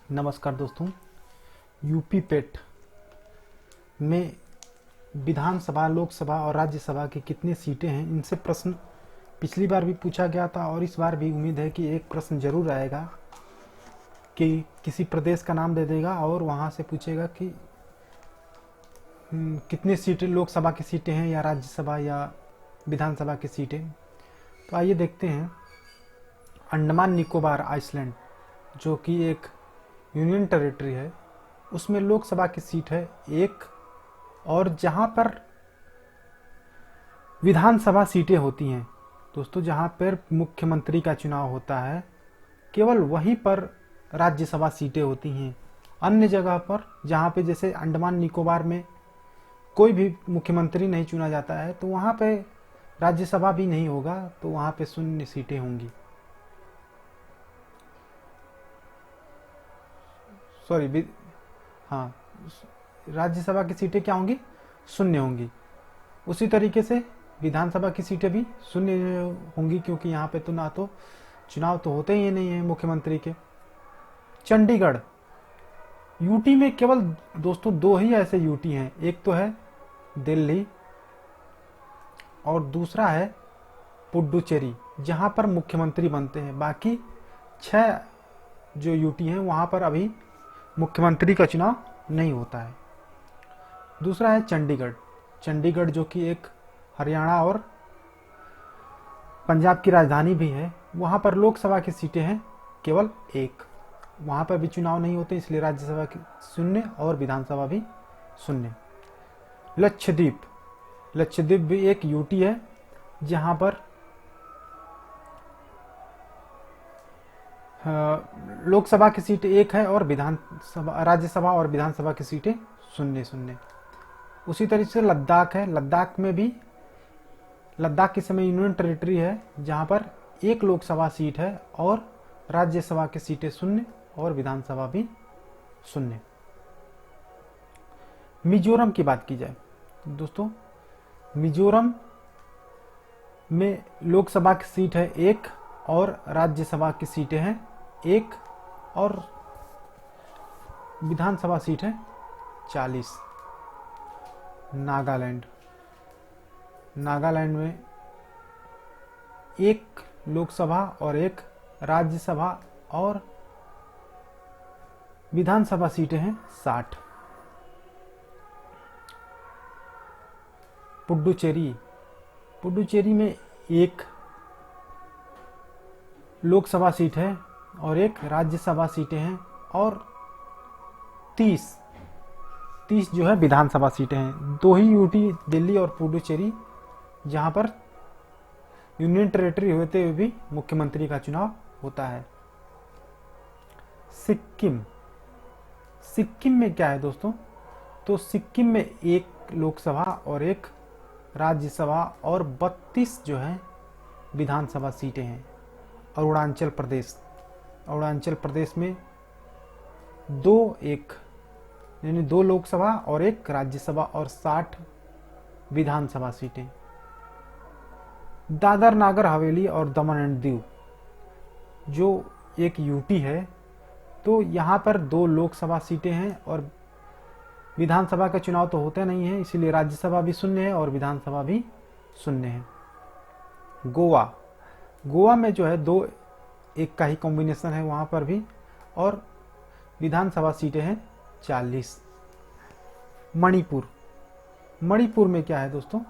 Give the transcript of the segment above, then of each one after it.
नमस्कार दोस्तों। यूपी पेट में विधानसभा, लोकसभा और राज्यसभा की कितनी सीटें हैं, इनसे प्रश्न पिछली बार भी पूछा गया था और इस बार भी उम्मीद है कि एक प्रश्न जरूर आएगा कि किसी प्रदेश का नाम दे देगा और वहाँ से पूछेगा कि कितनी सीटें लोकसभा की सीटें हैं या राज्यसभा या विधानसभा की सीटें। तो आइए देखते हैं। अंडमान निकोबार आइसलैंड जो कि एक यूनियन टेरिटरी है, उसमें लोकसभा की सीट है एक, और जहां पर विधानसभा सीटें होती हैं दोस्तों, जहां पर मुख्यमंत्री का चुनाव होता है, केवल वहीं पर राज्यसभा सीटें होती हैं। अन्य जगह पर जहां पे जैसे अंडमान निकोबार में कोई भी मुख्यमंत्री नहीं चुना जाता है, तो वहां पे राज्यसभा भी नहीं होगा, तो वहां पे शून्य सीटें होंगी। सॉरी, हाँ, राज्यसभा की सीटें क्या होंगी? शून्य होंगी। उसी तरीके से विधानसभा की सीटें भी शून्य होंगी, क्योंकि यहाँ पे तो ना तो चुनाव तो होते ही नहीं है मुख्यमंत्री के। चंडीगढ़, यूटी में केवल दोस्तों दो ही ऐसे यूटी हैं, एक तो है दिल्ली और दूसरा है पुडुचेरी, जहां पर मुख्यमंत्री बनते हैं। बाकी 6 जो यूटी हैं वहां पर अभी मुख्यमंत्री का चुनाव नहीं होता है। दूसरा है चंडीगढ़, चंडीगढ़ जो कि एक हरियाणा और पंजाब की राजधानी भी है। वहां पर लोकसभा की सीटें हैं केवल एक, वहां पर भी चुनाव नहीं होते, इसलिए राज्यसभा की शून्य और विधानसभा भी शून्य। लक्षद्वीप, लक्षद्वीप भी एक यूटी है, जहां पर लोकसभा की सीट एक है और विधानसभा, राज्यसभा और विधानसभा की सीटें शून्य शून्य। उसी तरीके से लद्दाख है, लद्दाख में भी, लद्दाख के समय यूनियन टेरिटरी है, जहां पर एक लोकसभा सीट है और राज्यसभा की सीटें शून्य और विधानसभा भी शून्य। मिजोरम की बात की जाए दोस्तों, मिजोरम में लोकसभा की सीट है एक और राज्यसभा की सीटें हैं एक और विधानसभा सीट है 40। नागालैंड, नागालैंड में एक लोकसभा और एक राज्यसभा और विधानसभा सीटें हैं 60। पुडुचेरी, पुडुचेरी में एक लोकसभा सीट है और एक राज्यसभा सीटें हैं और 30 जो है विधानसभा सीटें हैं। दो ही यूटी दिल्ली और पुडुचेरी, जहां पर यूनियन टेरिटरी होते हुए भी मुख्यमंत्री का चुनाव होता है। सिक्किम, सिक्किम में क्या है दोस्तों? तो सिक्किम में एक लोकसभा और एक राज्यसभा और 32 जो है विधानसभा सीटें हैं। अरुणाचल प्रदेश, अरुणाचल प्रदेश में यानी 2 लोकसभा और एक राज्यसभा और 60 विधानसभा सीटें। दादर नागर हवेली और दमन एंड दीव जो एक यूटी है, तो यहाँ पर 2 लोकसभा सीटें हैं और विधानसभा का चुनाव तो होते नहीं है, इसीलिए राज्यसभा भी शून्य है और विधानसभा भी शून्य है। गोवा, गोवा में जो है 2 एक का ही कॉम्बिनेशन है वहां पर भी, और विधानसभा सीटें हैं 40। मणिपुर, मणिपुर में क्या है दोस्तों?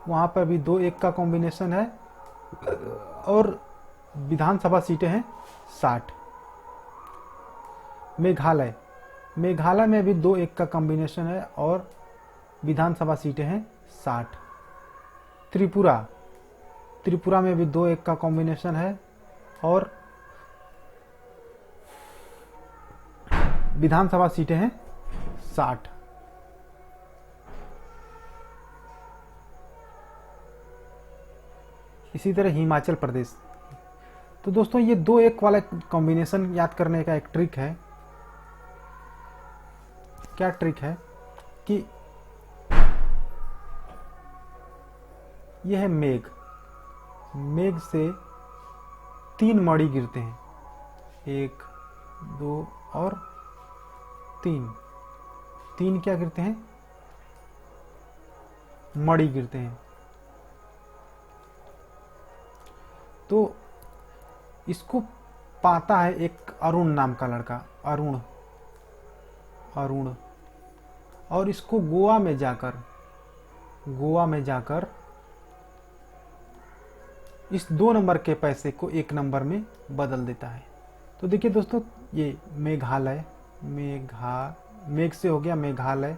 वहां पर भी 2 एक का कॉम्बिनेशन है और विधानसभा सीटें हैं 60। मेघालय, मेघालय में भी 2 एक का कॉम्बिनेशन है और विधानसभा सीटें हैं 60। त्रिपुरा, त्रिपुरा में भी 2 एक का कॉम्बिनेशन है और विधानसभा सीटें हैं 60। इसी तरह हिमाचल प्रदेश। तो दोस्तों ये 2 एक वाला कॉम्बिनेशन याद करने का एक ट्रिक है। क्या ट्रिक है कि यह है मेघ, मेघ से 3 मणि गिरते हैं, 1 2 और 3, 3 क्या गिरते हैं, मणि गिरते हैं। तो इसको पाता है एक अरुण नाम का लड़का, अरुण, और इसको गोवा में जाकर इस 2 नंबर के पैसे को 1 नंबर में बदल देता है। तो देखिए दोस्तों, ये मेघालय, मेघ से हो गया मेघालय,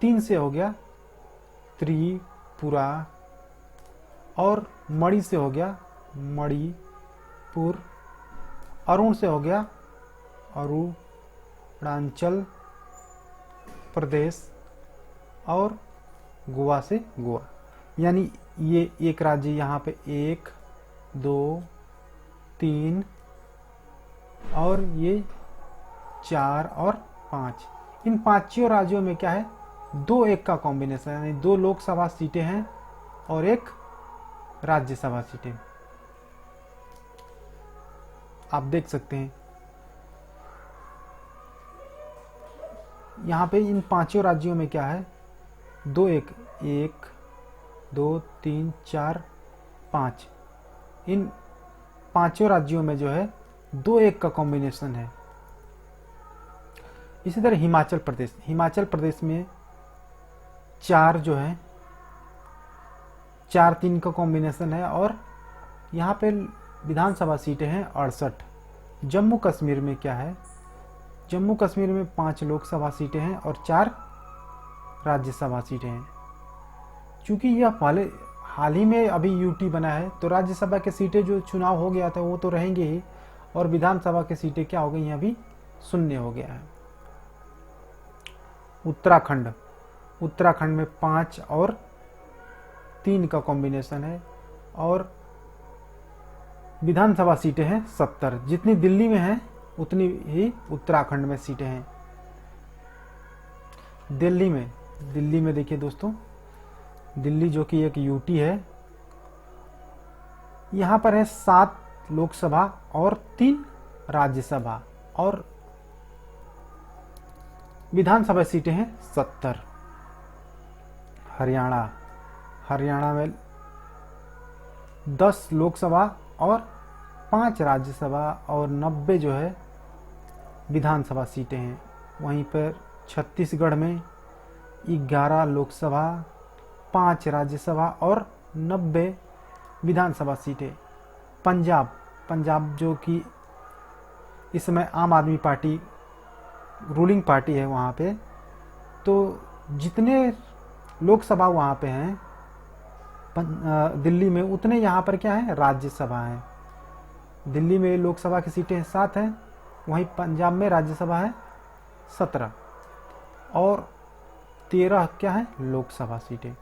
3 से हो गया त्रिपुरा, और मणि से हो गया मणिपुर, अरुण से हो गया अरुणाचल प्रदेश, और गोवा से गोवा। यानी ये एक राज्य यहाँ पे 1 2 3 और ये 4 और 5, इन 5 राज्यों में क्या है, 2-1 का कॉम्बिनेशन, यानी 2 लोकसभा सीटें हैं और 1 राज्यसभा सीटें। आप देख सकते हैं यहाँ पे इन 5 राज्यों में क्या है, 2-1, 1 2 3 4 5, इन 5 राज्यों में जो है 2-1 का कॉम्बिनेशन है। इसी तरह हिमाचल प्रदेश में 4 जो है 4-3 का कॉम्बिनेशन है, और यहाँ पे विधानसभा सीटें हैं 68। जम्मू कश्मीर में क्या है, जम्मू कश्मीर में 5 लोकसभा सीटें हैं और 4 राज्यसभा सीटें हैं। चूंकि यह हाल ही में अभी यूटी बना है, तो राज्यसभा के सीटें जो चुनाव हो गया था वो तो रहेंगे ही, और विधानसभा की सीटें क्या हो गई हैं, अभी शून्य हो गया है। उत्तराखंड में 5 और 3 का कॉम्बिनेशन है, और विधानसभा सीटें हैं 70। जितनी दिल्ली में हैं उतनी ही उत्तराखंड में सीटें हैं। दिल्ली में देखिए दोस्तों, दिल्ली जो कि एक यूटी है, यहाँ पर है 7 लोकसभा और 3 राज्यसभा, और विधानसभा सीटें हैं 70। हरियाणा में 10 लोकसभा और 5 राज्यसभा और 90 जो है विधानसभा सीटें हैं। वहीं पर छत्तीसगढ़ में 11 लोकसभा, 5 राज्यसभा और 90 विधानसभा सीटें। पंजाब जो कि इस समय आम आदमी पार्टी रूलिंग पार्टी है वहाँ पे, तो जितने लोकसभा वहाँ पे हैं दिल्ली में, उतने यहाँ पर क्या है, राज्यसभा है। दिल्ली में लोकसभा की सीटें 7 हैं, वहीं पंजाब में राज्यसभा है 17 और 13 क्या है लोकसभा सीटें,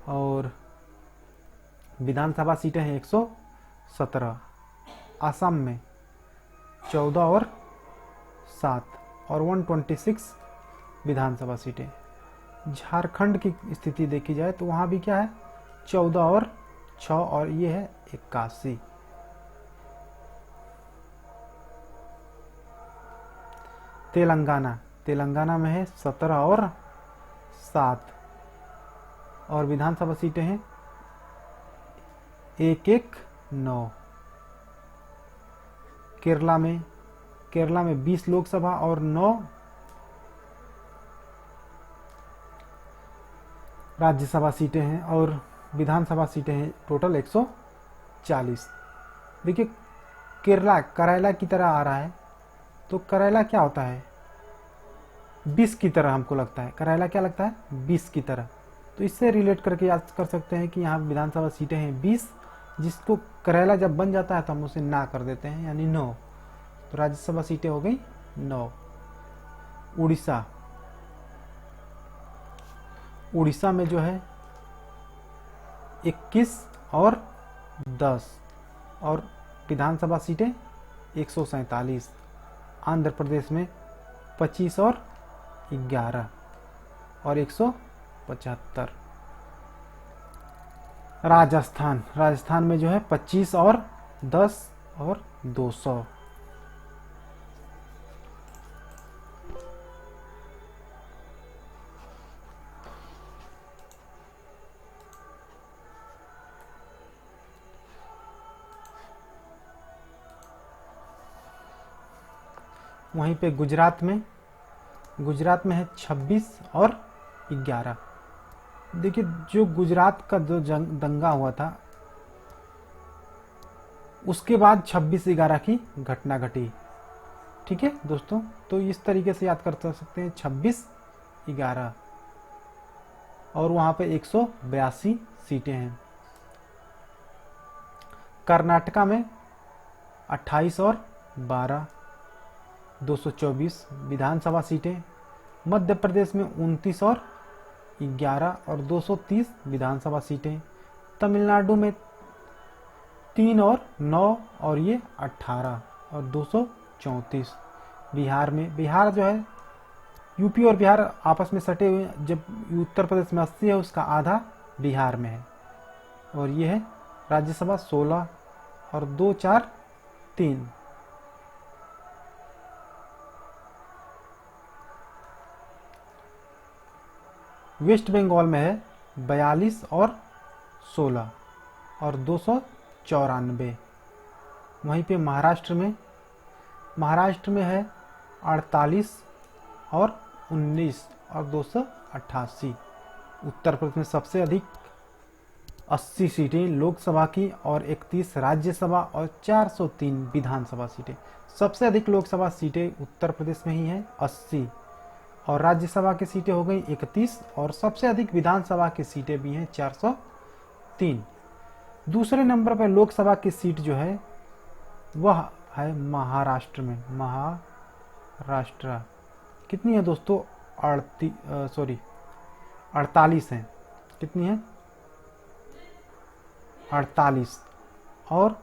और विधानसभा सीटें हैं 117। असम में 14 और 7 और 126 विधानसभा सीटें। झारखंड की स्थिति देखी जाए तो वहाँ भी क्या है 14 और 6 और ये है 81। तेलंगाना में है 17 और 7 और विधानसभा सीटें हैं 119। केरला में 20 लोकसभा और 9 राज्यसभा सीटें हैं और विधानसभा सीटें हैं टोटल 140। देखिए करेला की तरह आ रहा है, तो करेला क्या होता है 20 की तरह, हमको लगता है करेला क्या लगता है 20 की तरह। तो इससे रिलेट करके याद कर सकते हैं कि यहाँ विधानसभा सीटें हैं 20, जिसको करेला जब बन जाता है तो हम उसे ना कर देते हैं, यानी 9। तो राज्यसभा सीटें हो गई 9। उड़ीसा में जो है 21 और 10 और विधानसभा सीटें 147। आंध्र प्रदेश में 25 और 11 और 175। राजस्थान में जो है 25 और 10 और 200। वहीं पे गुजरात में है 26 और 11। देखिए जो गुजरात का जो दंगा हुआ था उसके बाद 26/11 की घटना घटी। ठीक है दोस्तों, तो इस तरीके से याद कर सकते हैं 26/11 और वहां पे 182 सीटें हैं। कर्नाटका में 28 और 12 224 विधानसभा सीटें। मध्य प्रदेश में 29 और 11 और 230 विधानसभा सीटें। तमिलनाडु में 3 और 9 और ये 18 और 234। बिहार जो है, यूपी और बिहार आपस में सटे हुए, जब उत्तर प्रदेश में 80 है उसका आधा बिहार में है। और ये है राज्यसभा 16 और 2 4 3। वेस्ट बंगाल में है 42 और 16 और 294। वहीं पे महाराष्ट्र में है 48 और 19 और 288। उत्तर प्रदेश में सबसे अधिक 80 सीटें लोकसभा की और 31 राज्यसभा और 403 विधानसभा सीटें। सबसे अधिक लोकसभा सीटें उत्तर प्रदेश में ही हैं 80 और राज्यसभा की सीटें हो गई 31 और सबसे अधिक विधानसभा की सीटें भी हैं 403। दूसरे नंबर पर लोकसभा की सीट जो है वह है महाराष्ट्र में। महाराष्ट्र कितनी है दोस्तों? 48 है। कितनी है? 48 और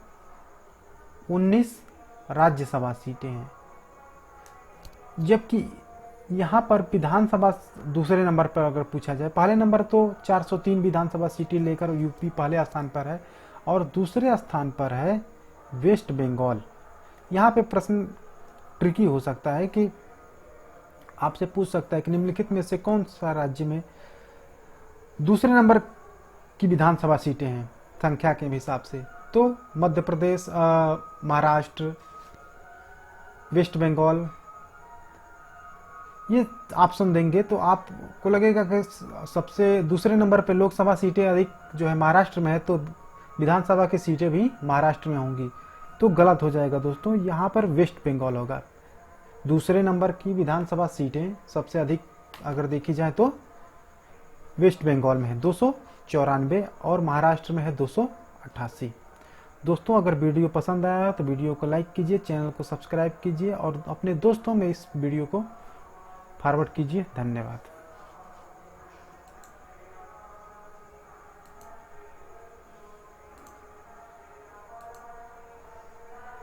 19 राज्यसभा सीटें हैं। जबकि यहाँ पर विधानसभा दूसरे नंबर पर अगर पूछा जाए, पहले नंबर तो 403 विधानसभा सीटें लेकर यूपी पहले स्थान पर है और दूसरे स्थान पर है वेस्ट बंगाल। यहाँ पे प्रश्न ट्रिकी हो सकता है कि आपसे पूछ सकता है कि निम्नलिखित में से कौन सा राज्य में दूसरे नंबर की विधानसभा सीटें हैं संख्या के हिसाब से। तो मध्य प्रदेश, महाराष्ट्र, वेस्ट बंगाल, ये ऑप्शन देंगे तो आपको लगेगा कि सबसे दूसरे नंबर पे लोकसभा सीटें अधिक जो है महाराष्ट्र में है, तो विधानसभा की सीटें भी महाराष्ट्र में होंगी। तो गलत हो जाएगा दोस्तों, यहाँ पर वेस्ट बंगाल होगा। दूसरे नंबर की विधानसभा सीटें सबसे अधिक अगर देखी जाए तो वेस्ट बंगाल में है 294 और महाराष्ट्र में है 288। दोस्तों अगर वीडियो पसंद आया तो वीडियो को लाइक कीजिए, चैनल को सब्सक्राइब कीजिए और अपने दोस्तों में इस वीडियो को फॉरवर्ड कीजिए। धन्यवाद।